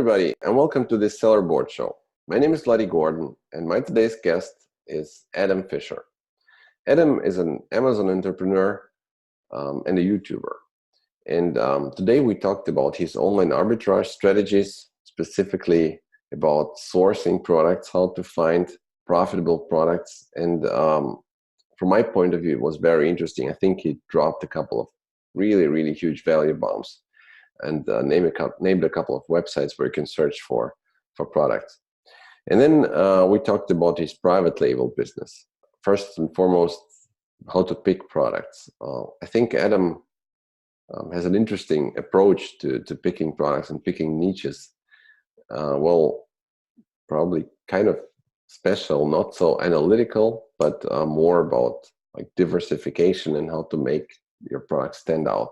everybody, and welcome to this Seller Board Show. My name is Luddy Gordon, and my today's guest is Adam Fisher. Adam is an Amazon entrepreneur and a YouTuber. And today we talked about his online arbitrage strategies, specifically about sourcing products, how to find profitable products. And from my point of view, it was very interesting. I think he dropped a couple of really huge value bombs and named a couple of websites where you can search for products. And then we talked about his private label business. First and foremost, how to pick products. I think Adam has an interesting approach to picking products and picking niches. Well, probably kind of special, not so analytical, but more about like diversification and how to make your product stand out.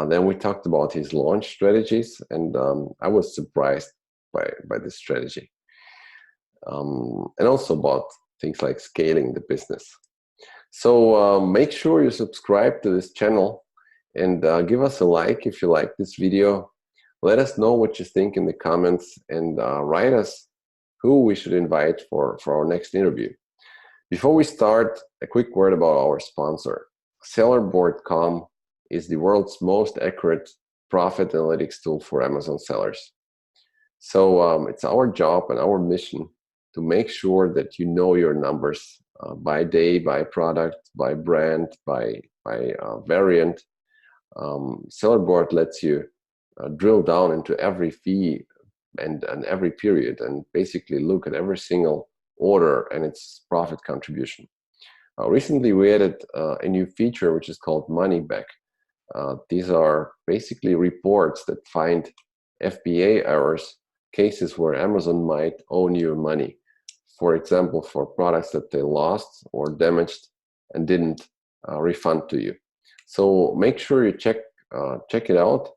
Then we talked about his launch strategies, and I was surprised by this strategy. And also about things like scaling the business. So make sure you subscribe to this channel and give us a like if you like this video. Let us know what you think in the comments, and write us who we should invite for our next interview. Before we start, a quick word about our sponsor. Sellerboard.com is the world's most accurate profit analytics tool for Amazon sellers. So it's our job and our mission to make sure that you know your numbers by day, by product, by brand, by variant. Sellerboard lets you drill down into every fee and every period and basically look at every single order and its profit contribution. Recently, we added a new feature which is called Money Back. These are basically reports that find FBA errors, cases where Amazon might owe you money. For example, for products that they lost or damaged and didn't refund to you. So make sure you check it out.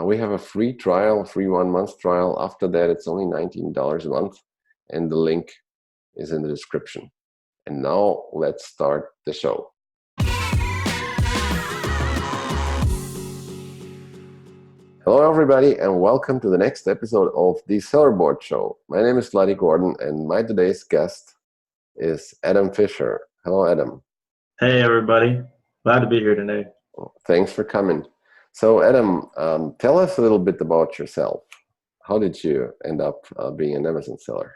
We have a free trial, free 1 month trial. After that, it's only $19 a month, and the link is in the description. And now let's start the show. Hello, everybody, and welcome to the next episode of the Seller Board Show. My name is Luddy Gordon, and my today's guest is Adam Fisher. Hello, Adam. Hey, everybody. Glad to be here today. Well, thanks for coming. So, Adam, tell us a little bit about yourself. How did you end up being an Amazon seller?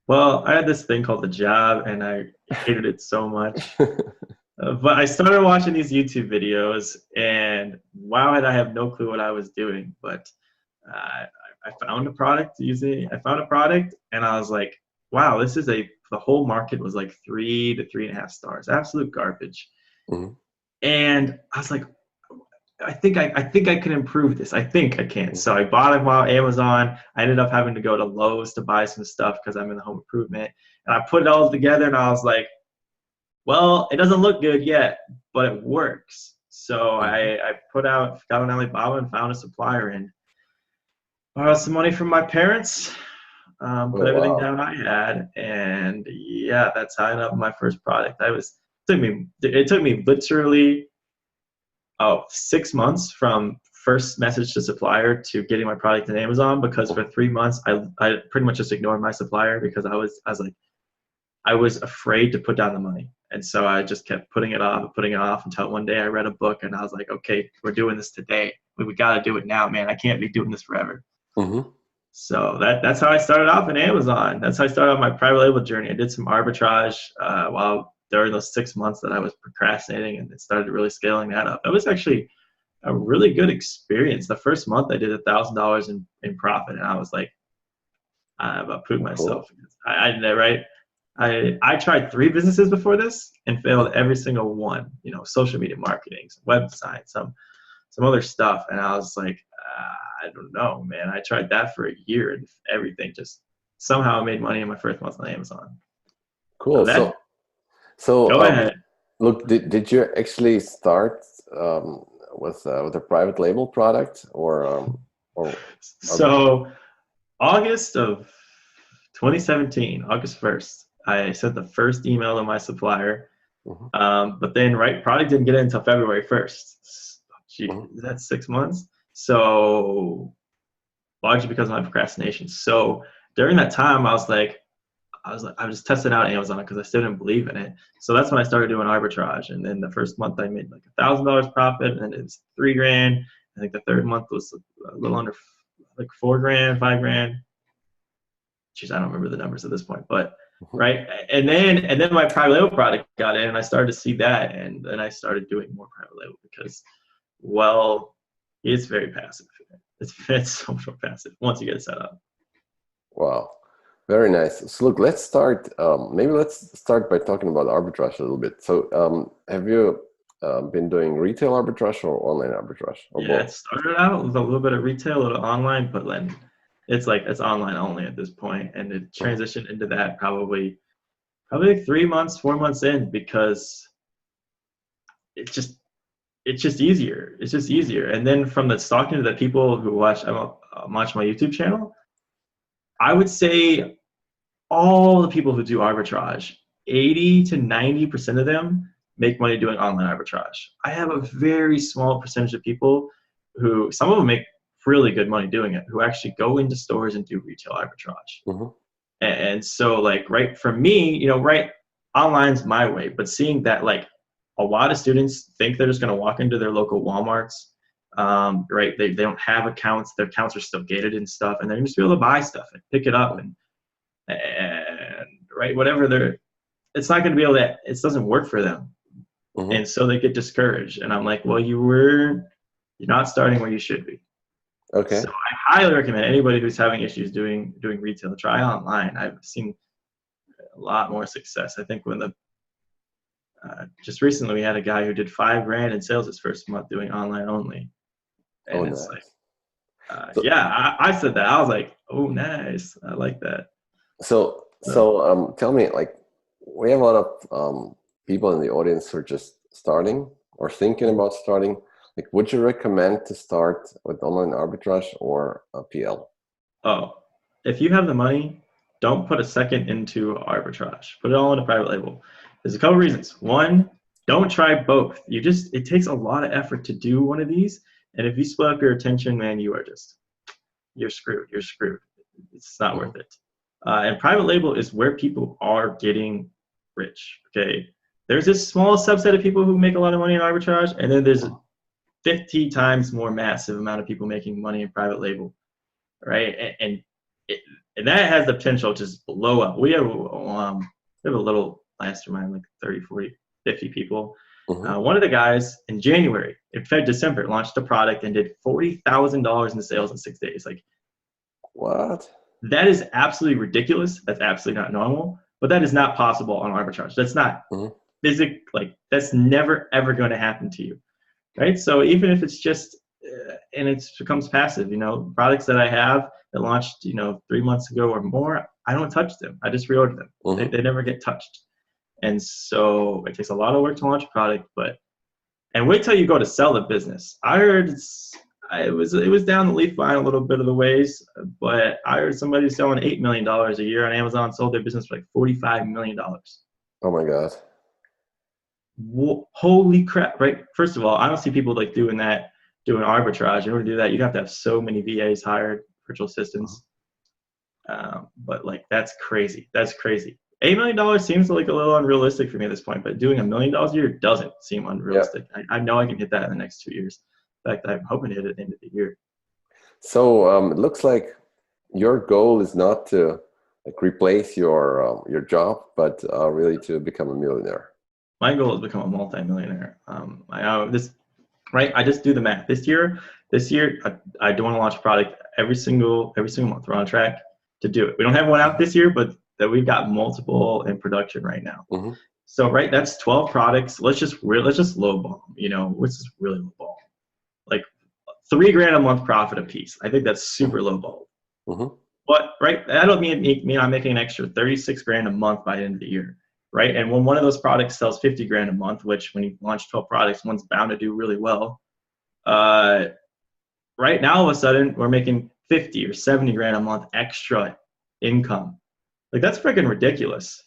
Well, I had this thing called the job, and I hated it so much. But I started watching these YouTube videos, and wow, I have no clue what I was doing. But I found a product and I was like, wow, the whole market was like 3 to 3.5 stars, absolute garbage. Mm-hmm. And I was like, I think I can improve this. I think I can. Mm-hmm. So I bought it while Amazon. I ended up having to go to Lowe's to buy some stuff because I'm in the home improvement. And I put it all together, and I was like, well, it doesn't look good yet, but it works. So I got on Alibaba and found a supplier and borrowed some money from my parents, put everything down I had, and yeah, that's how I ended up with my first product. It took me literally 6 months from first message to supplier to getting my product in Amazon, because for 3 months I pretty much just ignored my supplier because I was afraid to put down the money. And so I just kept putting it off until one day I read a book and I was like, okay, we're doing this today. We got to do it now, man. I can't be doing this forever. Mm-hmm. So that's how I started off in Amazon. That's how I started off my private label journey. I did some arbitrage during those 6 months that I was procrastinating, and it started really scaling that up. It was actually a really good experience. The first month I did $1,000 in profit, and I was like, I've approved myself. Cool. I tried 3 businesses before this and failed every single one. Social media marketing, some websites, some other stuff, and I was like, I don't know, man. I tried that for a year, and everything just somehow made money in my first month on Amazon. Cool. So go ahead. Look, did you actually start with a private label product or? So August of 2017, August 1st. I sent the first email to my supplier, but then product didn't get in until February 1st. Gee, that's 6 months. So largely because of my procrastination. So during that time, I was testing out Amazon because I still didn't believe in it. So that's when I started doing arbitrage. And then the first month I made like $1,000 profit, and it's $3,000. I think the third month was a little under like $4,000, $5,000. Jeez, I don't remember the numbers at this point, but right. And then my private label product got in, and I started to see that, and then I started doing more private label because, well, it's very passive. It's so much more passive once you get it set up. Wow, very nice. So look, let's start. Maybe let's start by talking about arbitrage a little bit. So, have you been doing retail arbitrage or online arbitrage? Or Yeah, both? it started out with a little bit of retail, a little online, but then it's online only at this point, and it transitioned into that probably 3 months, 4 months in, because it's just easier. It's just easier. And then from the talking to the people who watch my YouTube channel, I would say all the people who do arbitrage, 80 to 90% of them make money doing online arbitrage. I have a very small percentage of people who, some of them make really good money doing it, who actually go into stores and do retail arbitrage. Mm-hmm. And so like, right, for me, right, online's my way, but seeing that like a lot of students think they're just going to walk into their local Walmarts, right? They don't have accounts. Their accounts are still gated and stuff, and they're just be able to buy stuff and pick it up and right, whatever it's not going to be able to, it doesn't work for them. Mm-hmm. And so they get discouraged. And I'm like, well, you're not starting where you should be. Okay. So I highly recommend anybody who's having issues doing retail, try online. I've seen a lot more success. I think when just recently we had a guy who did $5,000 in sales his first month doing online only. And it's nice. like, yeah, I said that. I was like, oh, nice. I like that. So tell me, like, we have a lot of people in the audience who are just starting or thinking about starting. Like, would you recommend to start with online arbitrage or a PL? Oh, if you have the money, don't put a second into arbitrage. Put it all in a private label. There's a couple reasons. One, don't try both. It takes a lot of effort to do one of these. And if you split up your attention, man, you're screwed. You're screwed. It's not worth it. And private label is where people are getting rich. Okay. There's this small subset of people who make a lot of money in arbitrage, and then there's 50 times more massive amount of people making money in private label, right? And that has the potential to just blow up. We have a little mastermind, like 30, 40, 50 people. Mm-hmm. One of the guys in January, in December, launched a product and did $40,000 in sales in 6 days. Like, what? That is absolutely ridiculous. That's absolutely not normal. But that is not possible on arbitrage. That's not that's never ever going to happen to you, right? So even if it's just and it becomes passive, products that I have that launched 3 months ago or more, I don't touch them. I just reorder them. Mm-hmm. They never get touched. And so it takes a lot of work to launch a product, and wait till you go to sell the business. I heard it was down the leaf line a little bit of the ways, but I heard somebody selling $8 million a year on Amazon, sold their business for like $45 million. Oh my God. Holy crap, right? First of all, I don't see people like doing arbitrage. In order to do that, you'd have to have so many VAs hired, virtual assistants. But like, that's crazy. That's crazy. $8 million seems like a little unrealistic for me at this point, but doing $1 million a year doesn't seem unrealistic. Yep. I know I can hit that in the next 2 years. In fact, I'm hoping to hit it at the end of the year. So it looks like your goal is not to like replace your job, but really to become a millionaire. My goal is to become a multi-millionaire. I just do the math. This year, I do want to launch a product every single month. We're on track to do it. We don't have one out this year, but that we've got multiple in production right now. Mm-hmm. So that's 12 products. Let's just lowball them. Let's just really lowball. Like $3,000 a month profit a piece. I think that's super lowball. Mm-hmm. But that don't mean I'm making an extra $36,000 a month by the end of the year, right? And when one of those products sells $50,000 a month, which when you launch 12 products, one's bound to do really well. Right now, all of a sudden, we're making $50,000 or $70,000 a month extra income. Like, that's freaking ridiculous.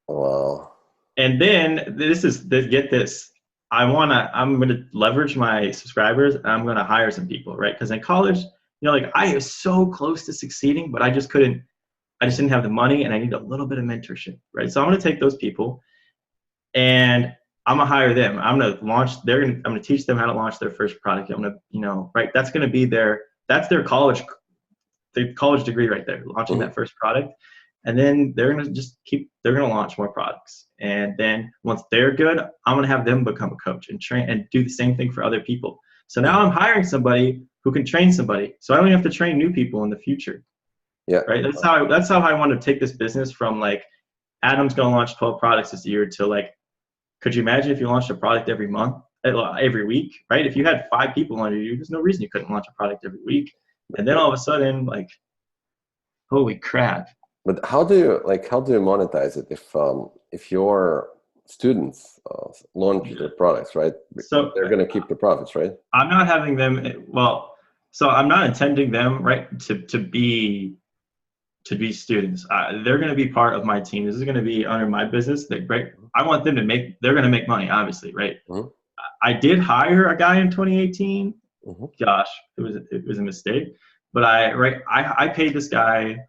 Wow. And then get this. I'm going to leverage my subscribers, and I'm going to hire some people, right? Because in college, like I was so close to succeeding, but I just didn't have the money, and I need a little bit of mentorship, right? So I'm going to take those people and I'm going to hire them. I'm going to teach them how to launch their first product. I'm going to, right. That's going to be that's their college degree right there, launching that first product. And then they're going to launch more products. And then once they're good, I'm going to have them become a coach and train and do the same thing for other people. So now I'm hiring somebody who can train somebody. So I don't have to train new people in the future. Yeah. Right. That's how I want to take this business from like, Adam's going to launch 12 products this year to like, could you imagine if you launched a product every week, right? If you had 5 people under you, there's no reason you couldn't launch a product every week. And then all of a sudden, like, holy crap. But how do you monetize it if your students launch their products, right? So they're going to keep the profits, right? I'm not having them. Well, so I'm not intending them, right, to be students. They're going to be part of my team. This is going to be under my business. Right? I want them they're going to make money, obviously, right? I did hire a guy in 2018. Gosh, it was a mistake. But I paid this guy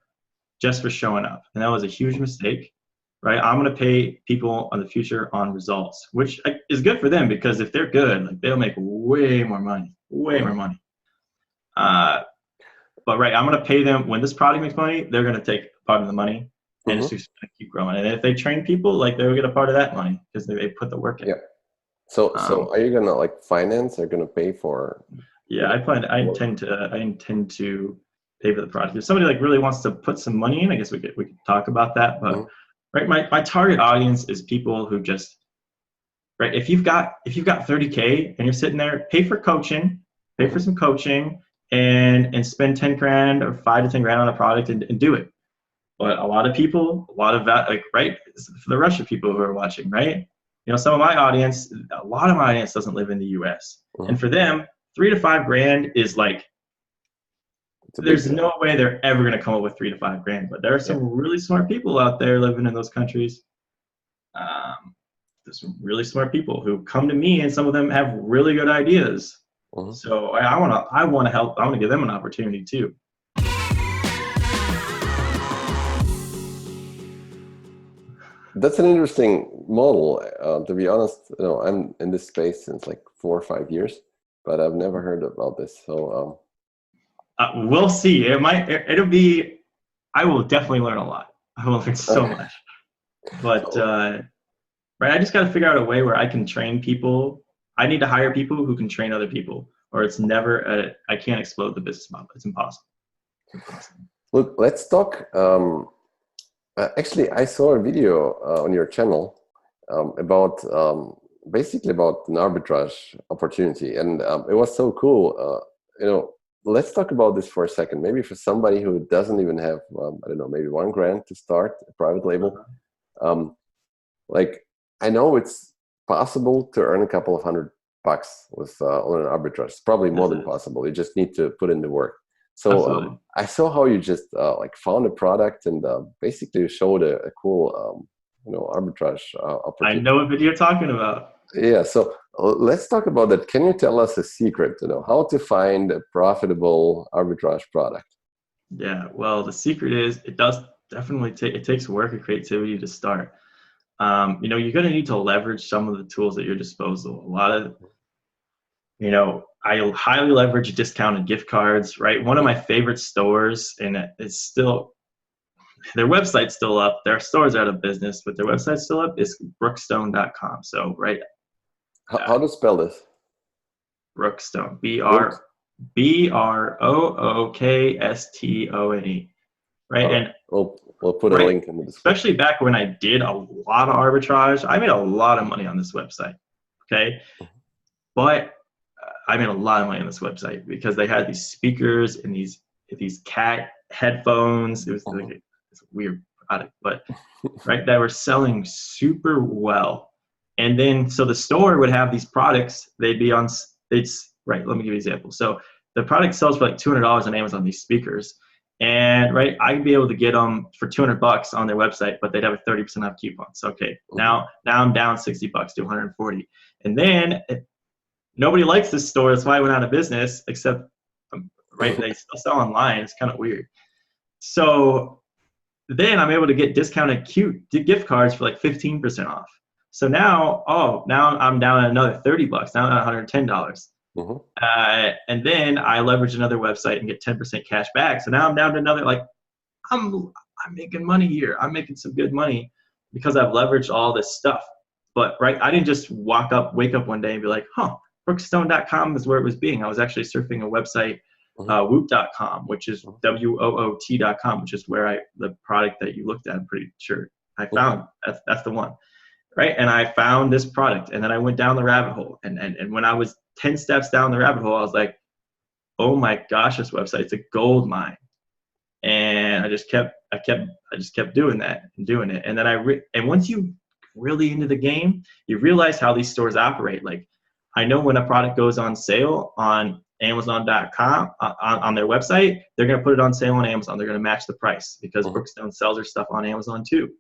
just for showing up. And that was a huge mistake, right? I'm going to pay people on the future on results, which is good for them because if they're good, like they'll make way more money. But right, I'm going to pay them when this product makes money, they're going to take part of the money and it's just going to keep growing. And if they train people, like they'll get a part of that money because they put the work in. Yeah. So are you going to like finance or going to pay for? Yeah, I intend to pay for the product. If somebody like really wants to put some money in, I guess we could talk about that. But right, my target audience is people who just, right, if you've got $30K and you're sitting there, pay for some coaching and spend 10 grand or 5 to 10 grand on a product and do it. But a lot of that, like, right, for the Russian people who are watching, right? A lot of my audience doesn't live in the US. And for them, 3 to 5 grand is like, there's no way they're ever going to come up with 3 to 5 grand, but there are some really smart people out there living in those countries. There's some really smart people who come to me, and some of them have really good ideas. So I want to help. I want to give them an opportunity too. That's an interesting model. To be honest, I'm in this space since like 4 or 5 years, but I've never heard about this. So. We'll see. It'll be, I will definitely learn a lot. I will learn so much. But, right, I just got to figure out a way where I can train people. I need to hire people who can train other people, or it's never, I can't explode the business model. It's impossible. Look, let's talk. Actually, I saw a video on your channel about basically about an arbitrage opportunity. And it was so cool. Let's talk about this for a second. Maybe for somebody who doesn't even have, I don't know, maybe $1,000 to start a private label. Like, I know it's possible to earn a couple of $100 with on an arbitrage. It's probably more than possible. You just need to put in the work. So I saw how you just like found a product and basically showed a cool, arbitrage opportunity. I know what video you're talking about. Yeah, so let's talk about that. Can you tell us a secret, how to find a profitable arbitrage product? Yeah, well, the secret is it does definitely it takes work and creativity to start. You're going to need to leverage some of the tools at your disposal. A lot of, I highly leverage discounted gift cards, right? One of my favorite stores, and it's still, their website's still up. Their stores are out of business, but their website's still up, is brookstone.com. So, right. How to spell this? Brookstone. BROOKSTONE. Right. And we'll put a link in the description. Especially back when I did a lot of arbitrage, I made a lot of money on this website. Okay. But I made a lot of money on this website because they had these speakers and these cat headphones. It was like it's a weird product, but right, that were selling super well. And then, so the store would have these products. They'd be on, right, let me give you an example. So the product sells for like $200 on Amazon, these speakers. And right, I'd be able to get them for $200 on their website, but they'd have a 30% off coupon. So, okay, now I'm down $60 to $140. And then nobody likes this store. That's why I went out of business, except right? They still sell online. It's kind of weird. So then I'm able to get discounted gift cards for like 15% off. So now I'm down at another $30. Now I'm at $110. And then I leverage another website and get 10% cash back. So now I'm down to another, like, I'm making money here. I'm making some good money because I've leveraged all this stuff. But right, I didn't just wake up one day and be like, Brookstone.com is where it was being. I was actually surfing a website, Woot.com, which is WOOT.com, which is where the product that you looked at, I'm pretty sure I found. That's the one, right? And I found this product, and then I went down the rabbit hole. And when I was 10 steps down the rabbit hole, I was like, oh my gosh, this website's a gold mine. And I just kept doing that and doing it. And then and once you really into the game, you realize how these stores operate. Like, I know when a product goes on sale on Amazon.com on their website, they're going to put it on sale on Amazon. They're going to match the price because Brookstone sells their stuff on Amazon too.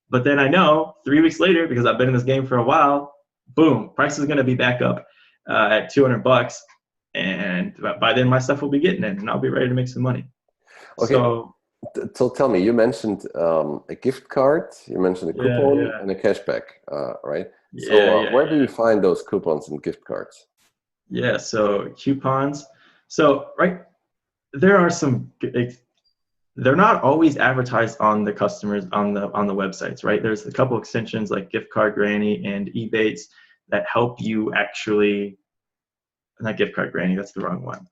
But then I know 3 weeks later, because I've been in this game for a while, boom, price is going to be back up at $200, and by then my stuff will be getting in, and I'll be ready to make some money. Okay. So tell me, you mentioned a gift card, you mentioned a coupon, and a cashback, right? Where do you find those coupons and gift cards? Yeah, so coupons. So, right, there are some, they're not always advertised on the customers on the websites, right? There's a couple extensions like Gift Card Granny and Ebates that help you actually, not Gift Card Granny, that's the wrong one.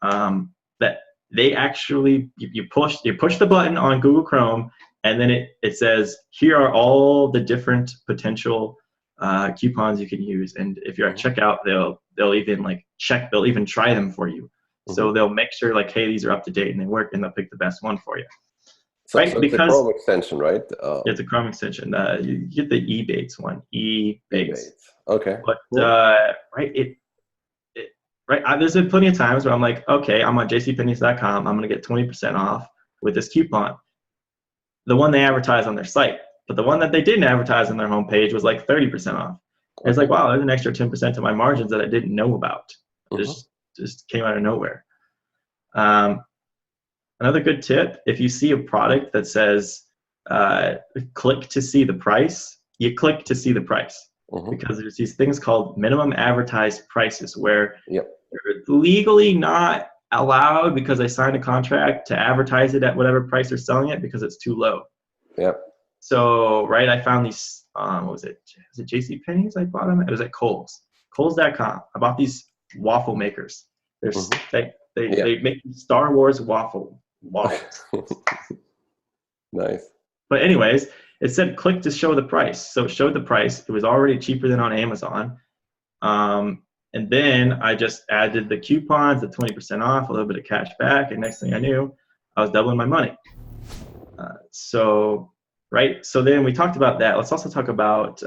That they actually, you push the button on Google Chrome, and then it says, here are all the different potential coupons you can use. And if you're at checkout, they'll even try them for you. So they'll make sure, like, hey, these are up to date and they work, and they'll pick the best one for you. So it's a Chrome extension, right? It's a Chrome extension. You get the Ebates one, Ebates. Okay. But there's been plenty of times where I'm like, okay, I'm on jcpenney's.com. I'm going to get 20% off with this coupon. The one they advertise on their site. But the one that they didn't advertise on their homepage was like 30% off. And it's like, wow, there's an extra 10% to my margins that I didn't know about. Just came out of nowhere. Another good tip, if you see a product that says click to see the price, you click to see the price. Because there's these things called minimum advertised prices where they're legally not allowed, because they signed a contract to advertise it at whatever price they're selling it because it's too low. So, right, I found these, was it JCPenney's I bought them? It was at Kohl's. Kohl's.com. I bought these waffle makers. They make Star Wars waffles. Nice. But anyways, it said click to show the price. So it showed the price. It was already cheaper than on Amazon. And then I just added the coupons, the 20% off, a little bit of cash back, and next thing I knew, I was doubling my money. So then we talked about that. Let's also talk about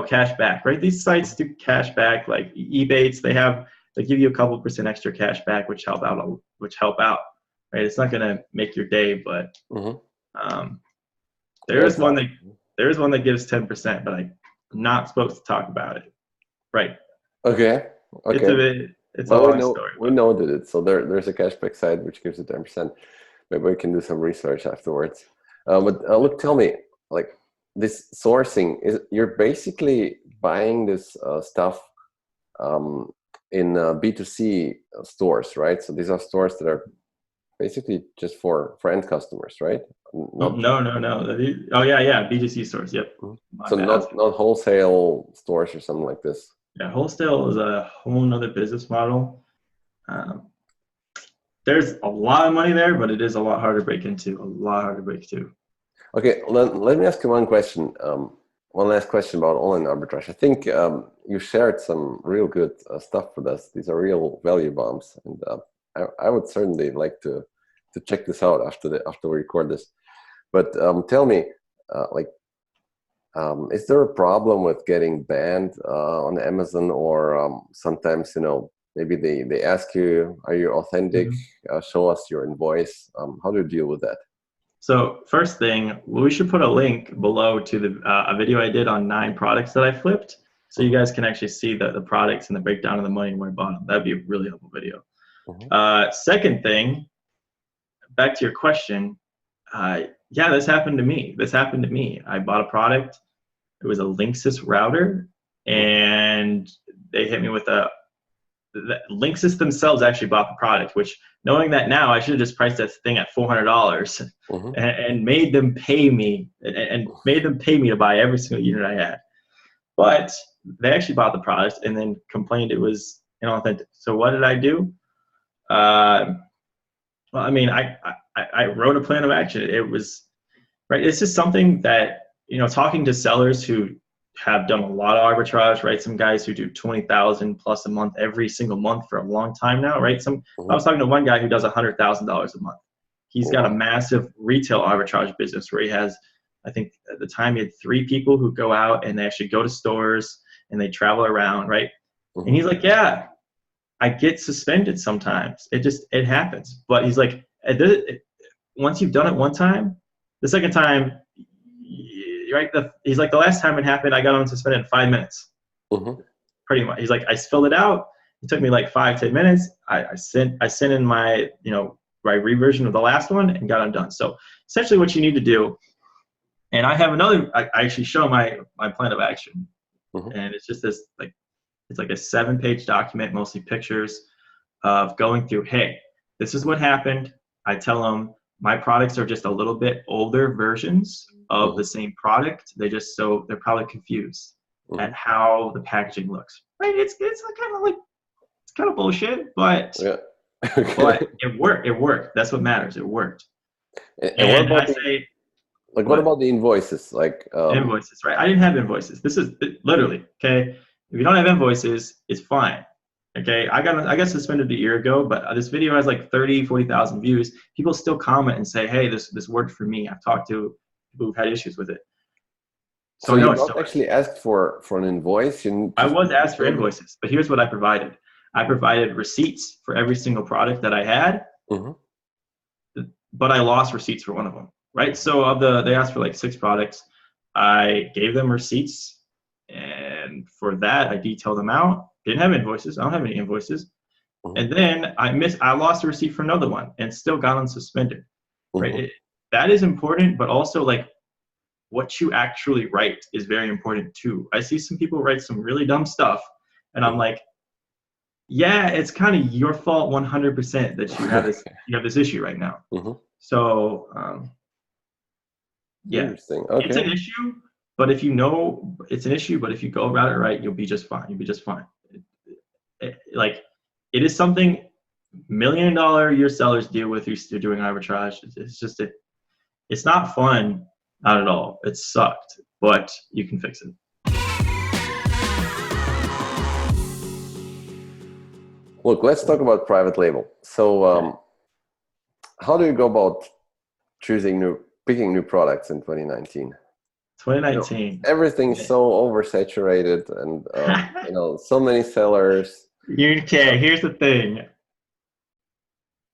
cash back, right? These sites do cash back, like Ebates. They give you a couple % extra cash back, which help out, right? It's not gonna make your day, but there is one that gives 10%, but I'm not supposed to talk about it, right? Okay. It's a long story. We know that it's so there's a cashback site which gives you 10%. Maybe we can do some research afterwards. But look, tell me, like, this sourcing you're basically buying this stuff in B2C stores, right? So these are stores that are basically just for end customers, right? No. Oh yeah, B2C stores. Yep. So not wholesale stores or something like this. Yeah, wholesale is a whole nother business model. There's a lot of money there, but it is a lot harder to break into. Okay, let me ask you one question. One last question about online arbitrage. I think you shared some real good stuff with us. These are real value bombs, and I would certainly like to check this out after we record this. But tell me, is there a problem with getting banned on Amazon, or sometimes maybe they ask you, are you authentic? Show us your invoice. How do you deal with that? So first thing, we should put a link below to a video I did on 9 products that I flipped, so you guys can actually see the products and the breakdown of the money and where I bought them. That'd be a really helpful video. Second thing, back to your question, yeah, this happened to me. I bought a product. It was a Linksys router, and they hit me with the Linksys themselves actually bought the product, which, knowing that now, I should have just priced that thing at $400 and made them pay me to buy every single unit I had. But they actually bought the product and then complained it was inauthentic. So what did I do? Well, I mean, I wrote a plan of action. It was, right, it's just something that, talking to sellers who have done a lot of arbitrage, right? Some guys who do 20,000 plus a month every single month for a long time now, right? I was talking to one guy who does $100,000 a month. He's got a massive retail arbitrage business where he has, I think at the time he had 3 people who go out and they actually go to stores and they travel around, right? And he's like, yeah, I get suspended sometimes. It happens. But he's like, once you've done it one time, the second time, right? He's like, the last time it happened, I got unsuspended in 5 minutes. Pretty much. He's like, I filled it out. It took me like 5-10 minutes. I sent in my, my reversion of the last one and got undone. So essentially what you need to do, and I have another, I actually show my plan of action. And it's just this, it's like a 7-page document, mostly pictures of going through, hey, this is what happened. I tell them my products are just a little bit older versions of the same product. They're probably confused at how the packaging looks. Right? It's kind of bullshit, but but it worked. It worked. That's what matters. It worked. And what about the invoices? Invoices, right? I didn't have invoices. This is literally, okay? If you don't have invoices, it's fine. Okay, I got suspended a year ago, but this video has like 40,000 views. People still comment and say, hey, this worked for me. I've talked to people who've had issues with it. So you not actually asked for an invoice? I was asked for invoices, but here's what I provided. I provided receipts for every single product that I had, but I lost receipts for one of them, right? So they asked for like 6 products. I gave them receipts, and for that, I detailed them out. Didn't have invoices. I don't have any invoices. And then I lost a receipt for another one and still got unsuspended. Right? That is important, but also like what you actually write is very important too. I see some people write some really dumb stuff, and I'm like, yeah, it's kind of your fault 100% that you have this issue right now. So yeah, interesting. Okay. It's an issue, but if you know it's an issue, but if you go about it right, you'll be just fine. It is something $1 million a year sellers deal with who's doing arbitrage. It's not fun, not at all. It sucked, but you can fix it. Look, let's talk about private label. So how do you go about picking new products in 2019? 2019. Everything's so oversaturated, and so many sellers. Okay, here's the thing.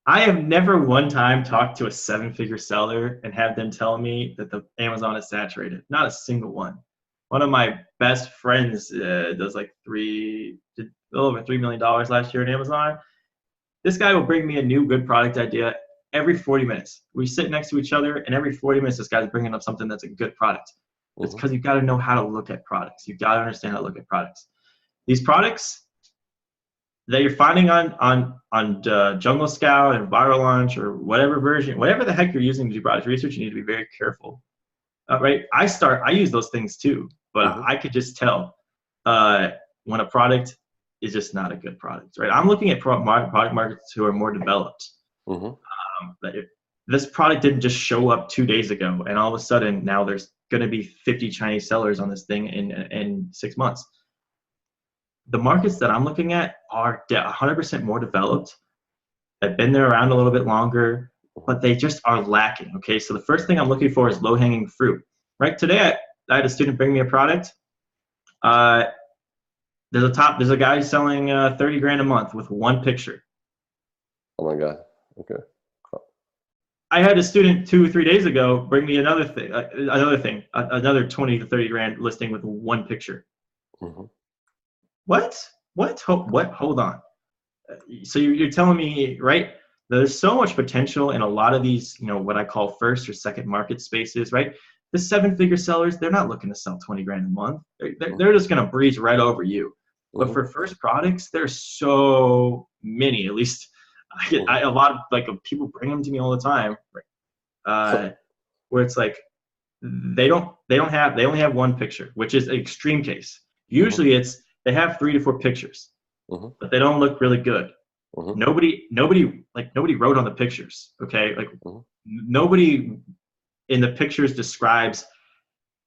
I have never one time talked to a 7-figure seller and have them tell me that the Amazon is saturated. Not a single one. One of my best friends does like a little over $3 million last year in Amazon. This guy will bring me a new good product idea every 40 minutes. We sit next to each other, and every 40 minutes, this guy's bringing up something that's a good product. It's because you've got to know how to look at products. You've got to understand how to look at products. These products that you're finding on Jungle Scout and Viral Launch or whatever the heck you're using to do product research, you need to be very careful. Right? I use those things too, but I could just tell when a product is just not a good product. Right? I'm looking at product markets who are more developed. If this product didn't just show up 2 days ago, and all of a sudden now there's going to be 50 Chinese sellers on this thing in 6 months. The markets that I'm looking at are 100% more developed. They've been there around a little bit longer, but they just are lacking. Okay, so the first thing I'm looking for is low-hanging fruit. Right? Today, I had a student bring me a product. There's a guy selling 30 grand a month with one picture. Oh my God. Okay. I had a student 2 or 3 days ago bring me another 20 to 30 grand listing with one picture. What? Hold on. So you're telling me, right? There's so much potential in a lot of these, what I call first or second market spaces, right? The 7-figure sellers, they're not looking to sell 20 grand a month. They're just going to breeze right over you. But for first products, there's so many. At least I get a lot of people bring them to me all the time, where it's like they only have one picture, which is an extreme case. Usually they have 3 to 4 pictures, but they don't look really good. Nobody wrote on the pictures. Okay, nobody in the pictures describes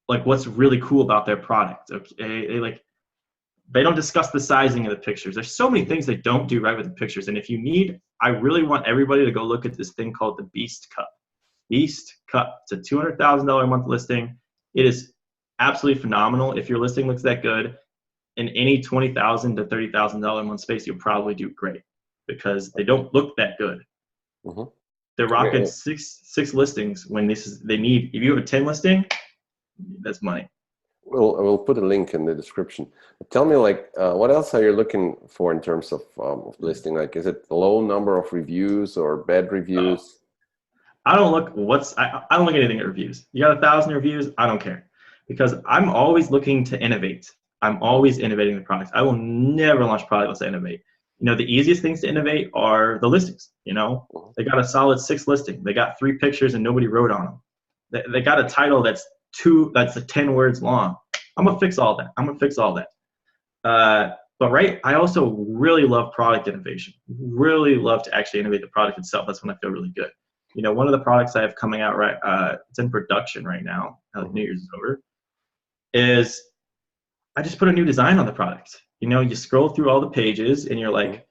what's really cool about their product. Okay, they don't discuss the sizing of the pictures. There's so many things they don't do right with the pictures. And I really want everybody to go look at this thing called the Beast Cup. Beast Cup. It's a $200,000 a month listing. It is absolutely phenomenal. If your listing looks that good, in any $20,000 to $30,000 a month space, you'll probably do great because they don't look that good. They're rocking six listings when they need. If you have a 10 listing, that's money. We'll put a link in the description. Tell me, what else are you looking for in terms of listing? Is it low number of reviews or bad reviews? I don't look I don't look at anything at reviews. You got 1,000 reviews, I don't care, because I'm always looking to innovate. I'm always innovating the products. I will never launch a product unless I innovate. The easiest things to innovate are the listings. They got a solid 6 listing. They got 3 pictures and nobody wrote on them. They got a title that's 10 words long. I'm gonna fix all that. But I also really love product innovation. Really love to actually innovate the product itself. That's when I feel really good. One of the products I have coming out it's in production right now. New Year's is over. Is I just put a new design on the product. You scroll through all the pages and you're like,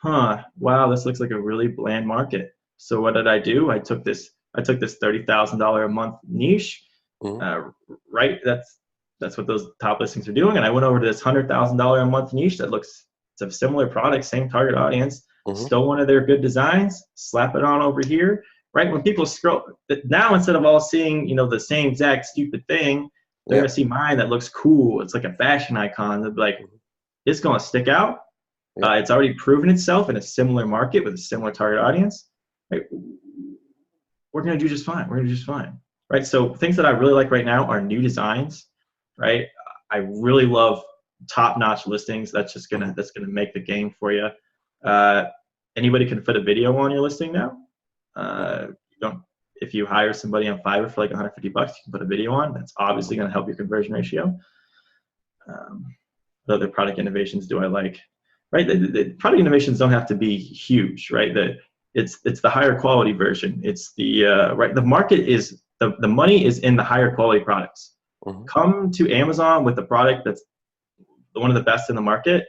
wow, this looks like a really bland market. So what did I do? I took this $30,000 a month niche. That's what those top listings are doing. And I went over to this $100,000 a month niche it's a similar product, same target audience. Stole one of their good designs, slap it on over here. Right when people scroll now, instead of all seeing the same exact stupid thing, they're gonna see mine that looks cool. It's like a fashion icon. They'll be like, it's gonna stick out. It's already proven itself in a similar market with a similar target audience. Right? We're gonna do just fine. Right? So things that I really like right now are new designs. Right? I really love top-notch listings. That's gonna make the game for you. Anybody can fit a video on your listing now. If you hire somebody on Fiverr for $150, you can put a video on. That's obviously going to help your conversion ratio. What other product innovations do I like? Right, the product innovations don't have to be huge. Right, it's the higher quality version. It's the market is the money is in the higher quality products. Come to Amazon with a product that's one of the best in the market,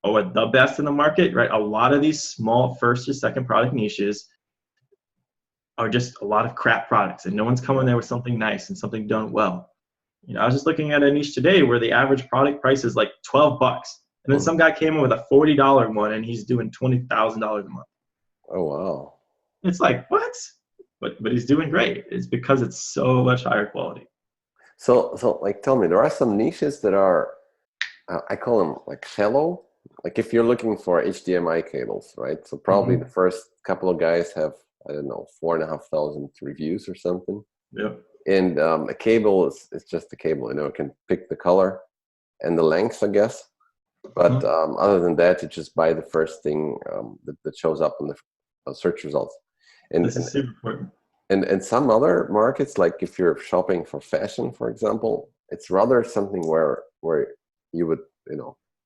or the best in the market. Right, a lot of these small first or second product niches are just a lot of crap products, and no one's coming there with something nice and something done well. I was just looking at a niche today where the average product price is like $12, and then some guy came in with a $40 one, and he's doing $20,000 a month. Oh wow! It's like, what? But he's doing great. It's because it's so much higher quality. So tell me, there are some niches that are, I call them shallow. If you're looking for HDMI cables, right? So probably the first couple of guys have, I don't know, 4,500 reviews or something. Yeah. And a cable is just a cable. It can pick the color and the length, I guess. But other than that, you just buy the first thing that shows up in the search results. And this is super important. And some other markets, like if you're shopping for fashion, for example, it's rather something where you would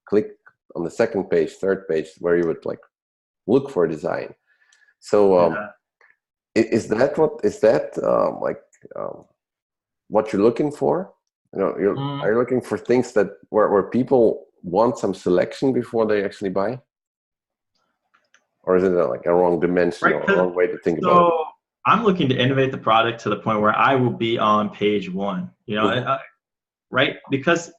click on the second page, third page, where you would look for a design. So. Is that what you're looking for? Are you looking for things that where people want some selection before they actually buy, or is it a wrong dimension or a wrong way to think about it? I'm looking to innovate the product to the point where I will be on page 1. Right? Because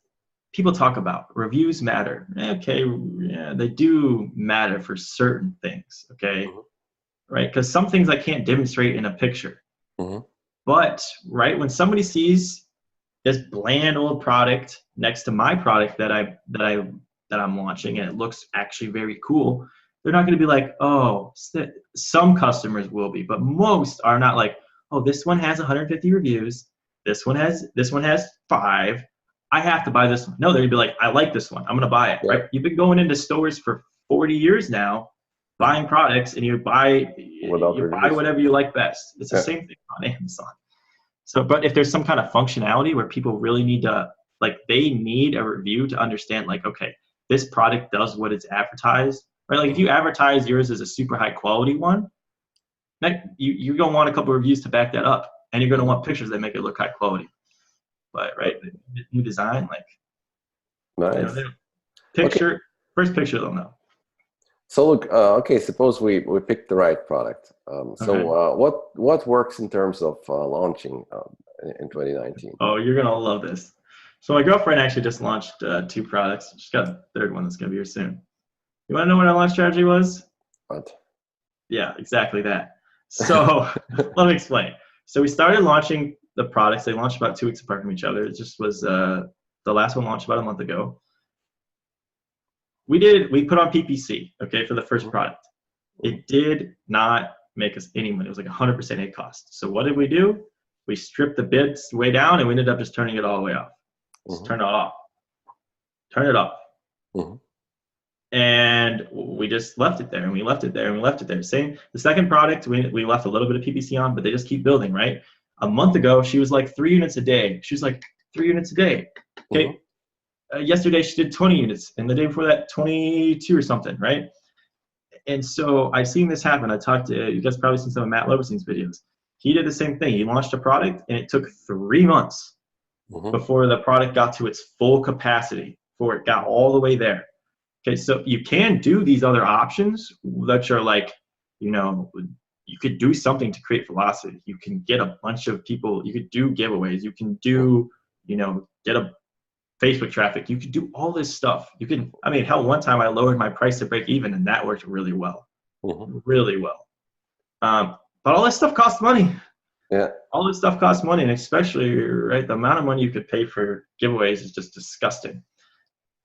people talk about reviews matter. Okay, yeah, they do matter for certain things. Okay. Right? Because some things I can't demonstrate in a picture. But when somebody sees this bland old product next to my product that I'm launching, and it looks actually very cool, they're not going to be like, oh, some customers will be, but most are not like, oh, this one has 150 reviews. This one has 5. I have to buy this one. No, they're gonna be like, I like this one. I'm gonna buy it. Yeah. Right? You've been going into stores for 40 years now, buying products, and you buy whatever you like best. It's the same thing on Amazon. So, but if there's some kind of functionality where people really need to, like, they need a review to understand, like, okay, this product does what it's advertised. Right? Like, if you advertise yours as a super high quality one, you're gonna want a couple of reviews to back that up, and you're gonna want pictures that make it look high quality. But right, new design, like, Nice. First picture they'll know. So look, okay, suppose we picked the right product. What works in terms of launching in 2019? Oh, you're gonna love this. So my girlfriend actually just launched 2 products. She's got a third one that's gonna be here soon. You wanna know what our launch strategy was? What? Yeah, exactly that. So let me explain. So we started launching the products. They launched about 2 weeks apart from each other. It just was the last one launched about a month ago. We put on PPC, okay, for the first product. It did not make us any money. It was like 100% hit cost. So what did we do? We stripped the bids way down, and we ended up just turning it all the way off. Just turn it off. Turn it off. And we just left it there, and we left it there, and we left it there. Same. The second product, we left a little bit of PPC on, but they just keep building, right? A month ago, she was like 3 units a day. She was like 3 units a day. Okay. Yesterday, she did 20 units, and the day before that, 22 or something, right? And so I've seen this happen. I talked to, you guys probably seen some of Matt Loberstein's videos. He did the same thing. He launched a product, and it took 3 months before the product got to its full capacity, before it got all the way there. Okay, so you can do these other options that are like, you know, you could do something to create velocity. You can get a bunch of people. You could do giveaways. You can do, you know, get a Facebook traffic. You could do all this stuff. You can, I mean, hell, one time I lowered my price to break even, and that worked really well. Really well. But all this stuff costs money. Yeah. All this stuff costs money, and especially, right, the amount of money you could pay for giveaways is just disgusting.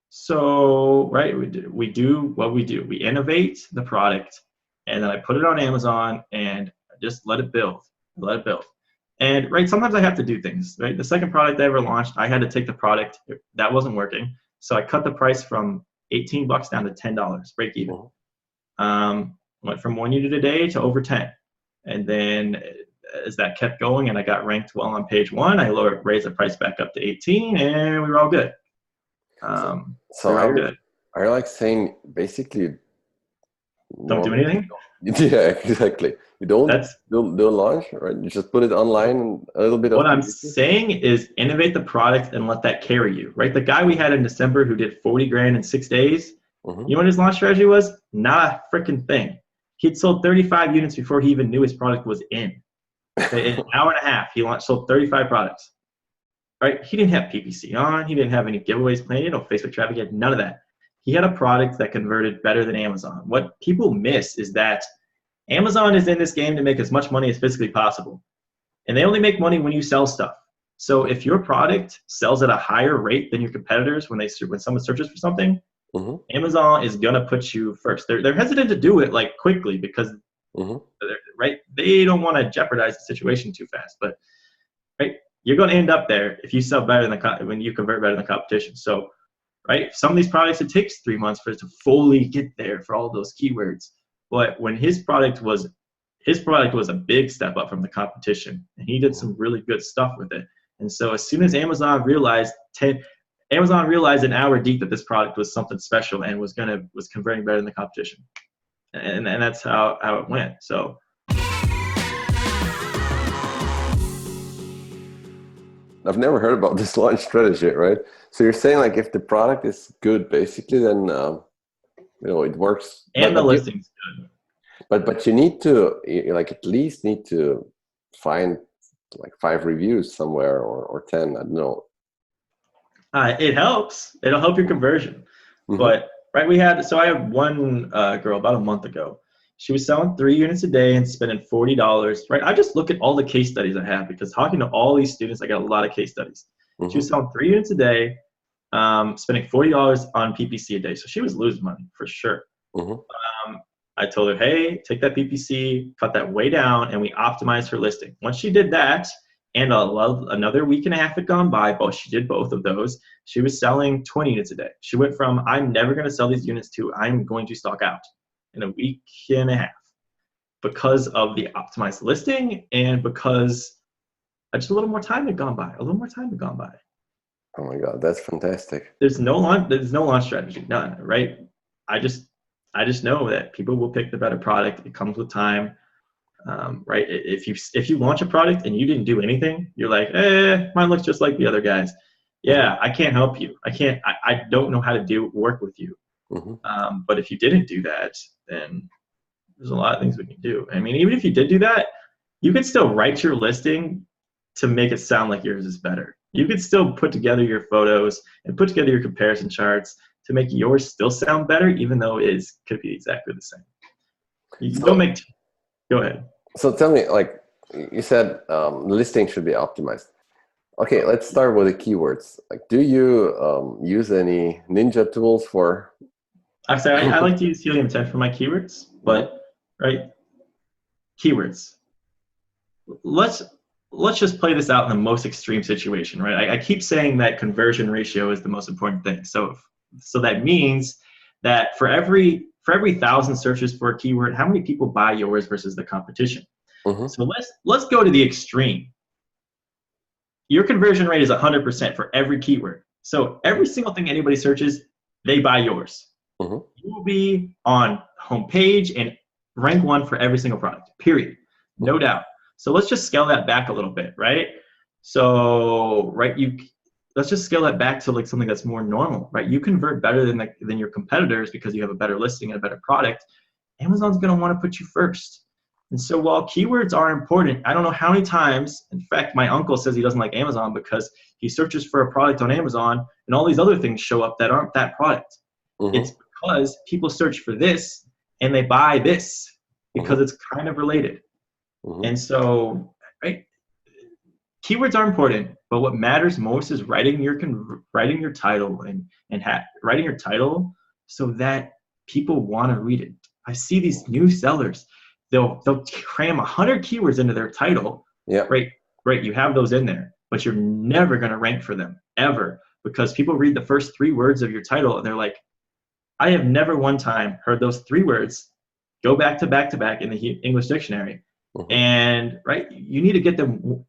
So, right, we do what we do. We innovate the product, and then I put it on Amazon and just let it build. Let it build. And, right, sometimes I have to do things, right? The second product I ever launched, I had to take the product. That wasn't working. So I cut the price from $18 down to $10, break even. Went from 1 unit a day to over 10. And then as that kept going and I got ranked well on page 1, I raised the price back up to 18, and we were all good. So are you like saying basically don't do anything? Yeah, exactly. You don't launch, right? You just put it online and a little bit of. What I'm saying is innovate the product and let that carry you, right? The guy we had in December who did 40 grand in 6 days, you know what his launch strategy was? Not a freaking thing. He'd sold 35 units before he even knew his product was in. In an hour and a half, he sold 35 products. Right? He didn't have PPC on. He didn't have any giveaways planned. He had no Facebook traffic. He had none of that. He had a product that converted better than Amazon. What people miss is that Amazon is in this game to make as much money as physically possible. And they only make money when you sell stuff. So if your product sells at a higher rate than your competitors when someone searches for something, Amazon is going to put you first. They're hesitant to do it like quickly because right, they don't want to jeopardize the situation too fast. But right, you're going to end up there if you sell better than when you convert better than the competition. So, right, some of these products, it takes 3 months for it to fully get there for all those keywords. But when his product was a big step up from the competition, and he did some really good stuff with it. And so as soon as Amazon realized an hour deep that this product was something special and was converting better than the competition. And that's how it went. So. I've never heard about this launch strategy, right? So you're saying like if the product is good, basically, then it works. And the listing's good. But you need to at least need to find like 5 reviews somewhere or 10. I don't know. It helps. It'll help your conversion. But right, I had one girl about a month ago. She was selling 3 units a day and spending $40. Right, I just look at all the case studies I have because talking to all these students, I got a lot of case studies. She was selling 3 units a day, spending $40 on PPC a day. So she was losing money for sure. I told her, hey, take that PPC, cut that way down, and we optimized her listing. Once she did that, and another week and a half had gone by, she did both of those. She was selling 20 units a day. She went from, I'm never going to sell these units to, I'm going to stock out in a week and a half because of the optimized listing and because just a little more time had gone by. Oh my God, that's fantastic. There's no launch strategy, none, right? I just know that people will pick the better product. It comes with time. Right? If you launch a product and you didn't do anything, you're like, mine looks just like the other guys. Yeah, I can't help you. I don't know how to work with you. But if you didn't do that, then there's a lot of things we can do. I mean, even if you did do that, you could still write your listing to make it sound like yours is better. You could still put together your photos and put together your comparison charts to make yours still sound better, even though it could be exactly the same. Go ahead. So tell me, like you said, listing should be optimized. Okay, let's start with the keywords. Like, do you use any ninja tools for? Actually, I like to use Helium 10 for my keywords, but right, keywords. Let's just play this out in the most extreme situation, right? I keep saying that conversion ratio is the most important thing. So that means that for every 1,000 searches for a keyword, how many people buy yours versus the competition? So let's go to the extreme. Your conversion rate is 100% for every keyword. So every single thing anybody searches, they buy yours. You will be on homepage and rank 1 for every single product, period. No doubt. So let's just scale that back a little bit, right? So, let's just scale that back to like something that's more normal, right? You convert better than your competitors because you have a better listing and a better product. Amazon's going to want to put you first. And so while keywords are important, I don't know how many times, in fact, my uncle says he doesn't like Amazon because he searches for a product on Amazon and all these other things show up that aren't that product. It's because people search for this and they buy this because it's kind of related. And so, right, keywords are important, but what matters most is writing your title and writing your title so that people want to read it. I see these new sellers. They'll cram 100 keywords into their title. Yeah. Right. You have those in there, but you're never going to rank for them ever because people read the first 3 words of your title and they're like, I have never one time heard those 3 words go back to back to back in the English dictionary. And right, you need to get them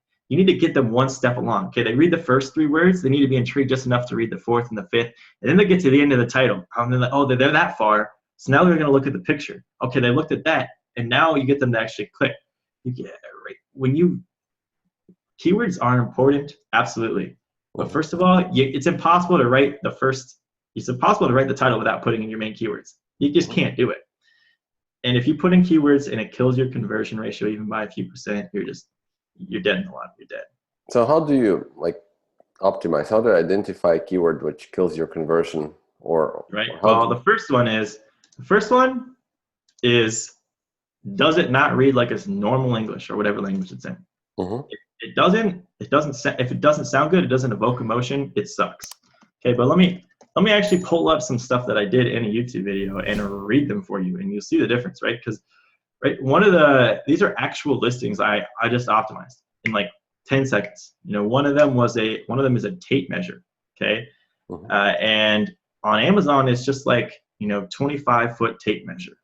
one step along. Okay, they read the first 3 words, they need to be intrigued just enough to read the 4th and the 5th, and then they get to the end of the title. And they're like, oh, they're that far. So now they're going to look at the picture. Okay, they looked at that, and now you get them to actually click. Keywords are important, absolutely. But first of all, it's impossible to write the title without putting in your main keywords. You just can't do it. And if you put in keywords and it kills your conversion ratio even by a few percent, you're dead in the water. You're dead. So how do you optimize? How do you identify a keyword which kills your conversion? The first one is does it not read like it's normal English or whatever language it's in? If it doesn't sound good, it doesn't evoke emotion, it sucks. Okay, but let me actually pull up some stuff that I did in a YouTube video and read them for you, and you'll see the difference, right? Because these are actual listings I just optimized in like 10 seconds. One of them is a tape measure, okay? And on Amazon, it's just like 25-foot tape measure.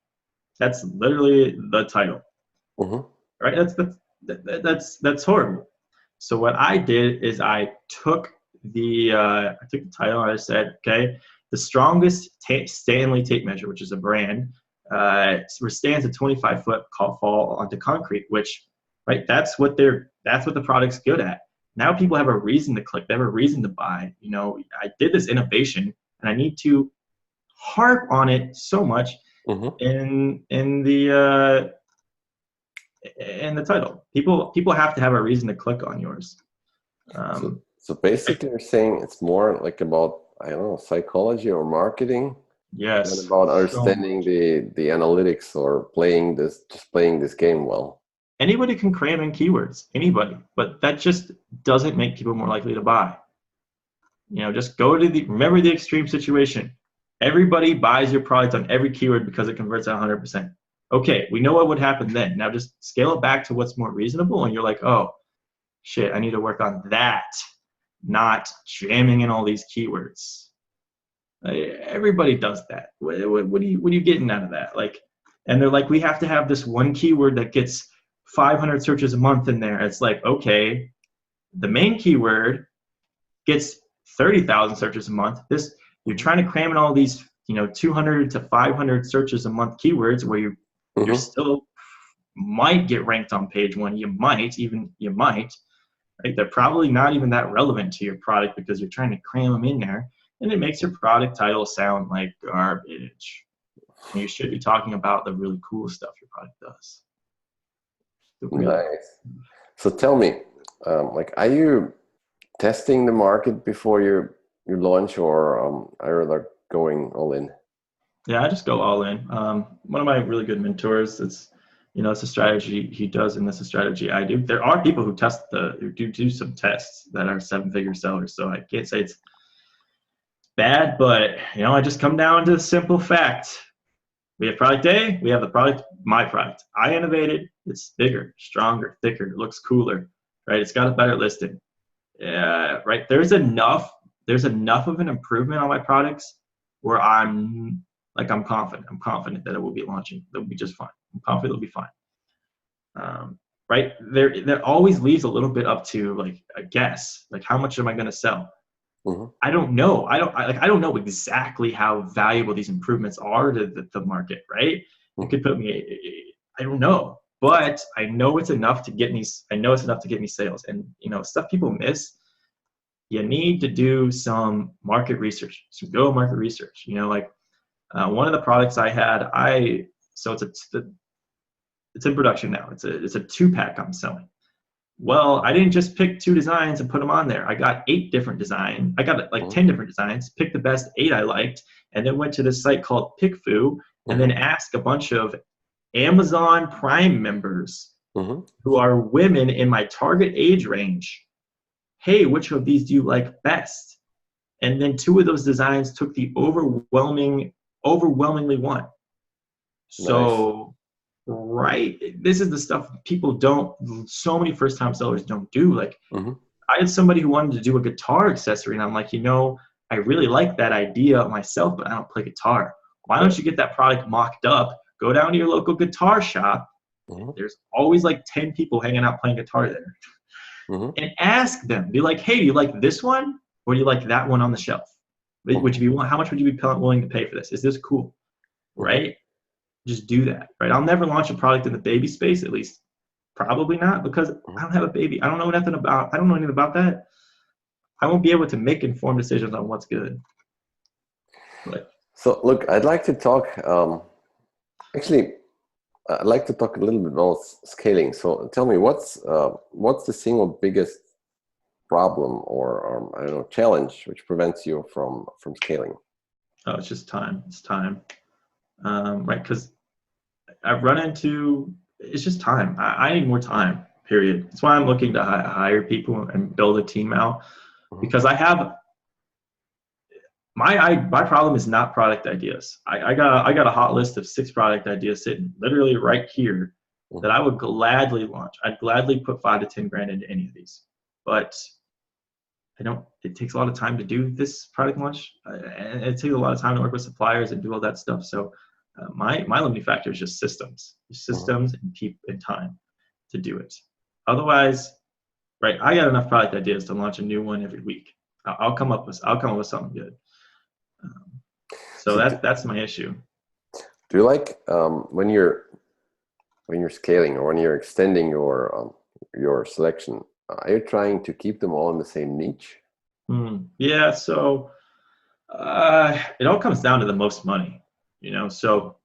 That's literally the title, right? That's horrible. So what I did is I took the title and I said, okay, the strongest Stanley tape measure, which is a brand, stands at 25-foot fall onto concrete, which, right, that's what the product's good at. Now people have a reason to click, they have a reason to buy. I did this innovation and I need to harp on it so much in the title. People have to have a reason to click on yours. So basically you're saying it's more like about, I don't know, psychology or marketing? Yes. Than about understanding the analytics or playing this game well. Anybody can cram in keywords, anybody, but that just doesn't make people more likely to buy. Just remember the extreme situation. Everybody buys your product on every keyword because it converts at 100%. Okay, we know what would happen then. Now just scale it back to what's more reasonable, and you're like, oh, shit, I need to work on that, not jamming in all these keywords. Everybody does that. What are you getting out of that? Like, and they're like, we have to have this one keyword that gets 500 searches a month in there. It's like, okay, the main keyword gets 30,000 searches a month. You're trying to cram in all these, 200 to 500 searches a month keywords where you're still might get ranked on page one. You might. Right? They're probably not even that relevant to your product because you're trying to cram them in there, and it makes your product title sound like garbage. And you should be talking about the really cool stuff your product does. Nice. So tell me, are you testing the market before you launch, or are you like going all in? Yeah, I just go all in. One of my really good mentors, it's a strategy he does, and that's a strategy I do. There are people who do some tests that are 7-figure sellers, so I can't say it's bad, but I just come down to the simple fact. We have product A, we have the product, my product. I innovated, it's bigger, stronger, thicker, it looks cooler, right? It's got a better listing. Yeah, right. There's enough of an improvement on my products where I'm confident. I'm confident that it will be launching. It'll be just fine. I'm confident it'll be fine. Right? There always leaves a little bit up to like a guess. Like, how much am I going to sell? I don't know. I don't know exactly how valuable these improvements are to the market, right? It could put me, I don't know, but I know it's enough to get me. I know it's enough to get me sales. And stuff people miss. You need to do some market research. Some go market research. One of the products I had, it's in production now. It's a 2-pack I'm selling. Well, I didn't just pick 2 designs and put them on there. I got 8 different designs. I got 10 different designs, picked the best 8 I liked, and then went to this site called PickFu, and then asked a bunch of Amazon Prime members who are women in my target age range, hey, which of these do you like best? And then 2 of those designs took the overwhelmingly won. So. Nice. Right. This is the stuff so many first-time sellers don't do. Like, I had somebody who wanted to do a guitar accessory, and I'm like, I really like that idea myself, but I don't play guitar. Why don't you get that product mocked up, go down to your local guitar shop, there's always like 10 people hanging out playing guitar there, and ask them, be like, hey, do you like this one, or do you like that one on the shelf? How much would you be willing to pay for this? Is this cool? Right? Just do that, right? I'll never launch a product in the baby space, at least probably not, because I don't have a baby. I don't know anything about that. I won't be able to make informed decisions on what's good. So look, I'd like to talk, I'd like to talk a little bit about scaling. So tell me, what's the single biggest problem or I don't know, challenge which prevents you from scaling? Oh, it's just time. It's time. Right, because I've run into, it's just time. I need more time, period. That's why I'm looking to hire people and build a team out, because I have, my problem is not product ideas. I got a hot list of 6 product ideas sitting literally right here that I would gladly launch. I'd gladly put 5 to 10 grand into any of these, but it takes a lot of time to do this product launch, and it takes a lot of time to work with suppliers and do all that stuff. So my limiting factor is just systems and time to do it. Otherwise, right, I got enough product ideas to launch a new one every week. I'll come up with something good. So that's my issue. Do you like when you're scaling or when you're extending your selection? Are you trying to keep them all in the same niche? Yeah, so it all comes down to the most money, So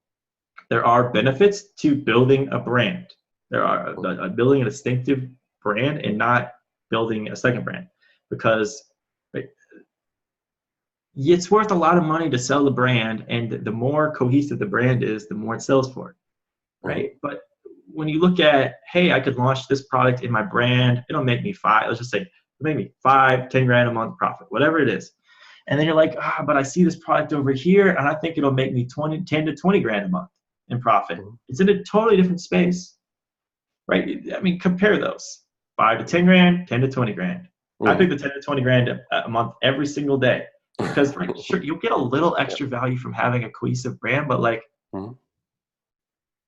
there are benefits to building a brand. There are building a distinctive brand and not building a second brand, because it's worth a lot of money to sell the brand, and the more cohesive the brand is, the more it sells for, right? But when you look at, hey, I could launch this product in my brand, it'll make me let's just say, it'll make me 5-10 grand a month profit, whatever it is. And then you're like, but I see this product over here, and I think it'll make me 10 to 20 grand a month. and Profit. Mhm. It's in a totally different space, right? I mean, compare those. 5 to 10 grand, 10 to 20 grand. I pick the 10 to 20 grand a month every single day because, right, sure, you'll get a little extra value from having a cohesive brand, but like Mhm.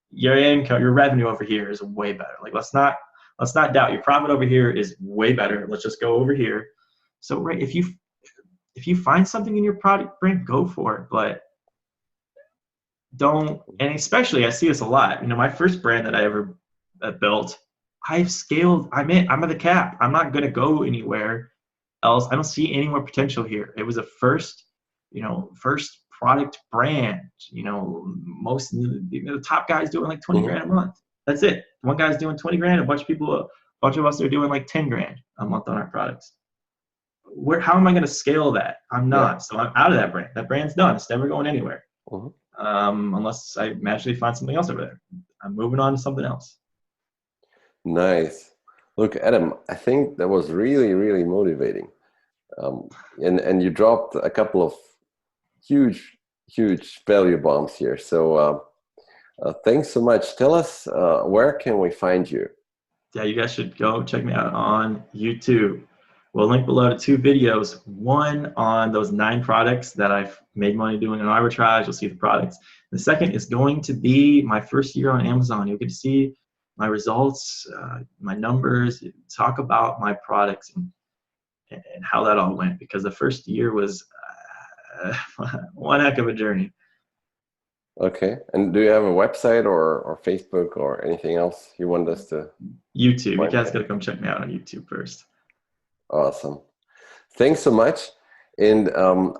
your income, your revenue over here is way better. Like let's not doubt your profit over here is way better. Let's just go over here. So right, if you find something in your product brand, go for it, but don't. And especially, I see this a lot. You know, my first brand that I ever built, I've scaled. I'm at the cap. I'm not gonna go anywhere else. I don't see any more potential here. It was a first product brand. You know, most the top guys doing like 20 Mhm. grand a month. That's it. One guy's doing 20 grand. A bunch of us are doing like 10 grand a month on our products. How am I going to scale that? I'm Yeah. not. So I'm out of that brand. That brand's done. It's never going anywhere. Mhm. Unless I magically find something else over there. I'm moving on to something else. Nice. Look, Adam, I think that was really, really motivating. And you dropped a couple of huge, huge value bombs here. So thanks so much. Tell us, where can we find you? Yeah, you guys should go check me out on YouTube. We'll link below to 2 videos. One on those 9 products that I've made money doing in arbitrage. You'll see the products. The second is going to be my first year on Amazon. You'll get to see my results, my numbers, talk about my products and how that all went. Because the first year was one heck of a journey. Okay. And do you have a website or Facebook or anything else you want us to YouTube. You find? guys got to come check me out on YouTube first. Awesome. Thanks so much. And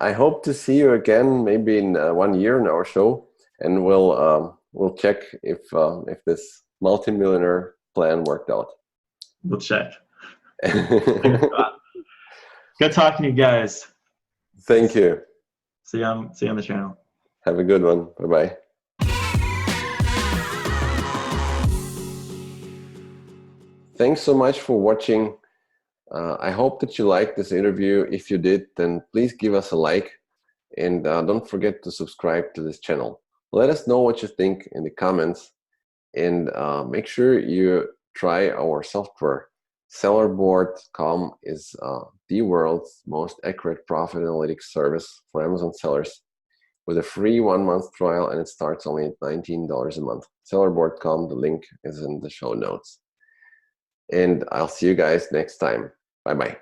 I hope to see you again, maybe in 1 year in our show, and we'll check if this multimillionaire plan worked out. We'll check. Good talking to you guys. Thank you. See you on the channel. Have a good one. Bye-bye. Thanks so much for watching. I hope that you liked this interview. If you did, then please give us a like, and don't forget to subscribe to this channel. Let us know what you think in the comments, and make sure you try our software. Sellerboard.com is the world's most accurate profit analytics service for Amazon sellers, with a free 1-month trial, and it starts only at $19 a month. Sellerboard.com, the link is in the show notes. And I'll see you guys next time. Bye-bye.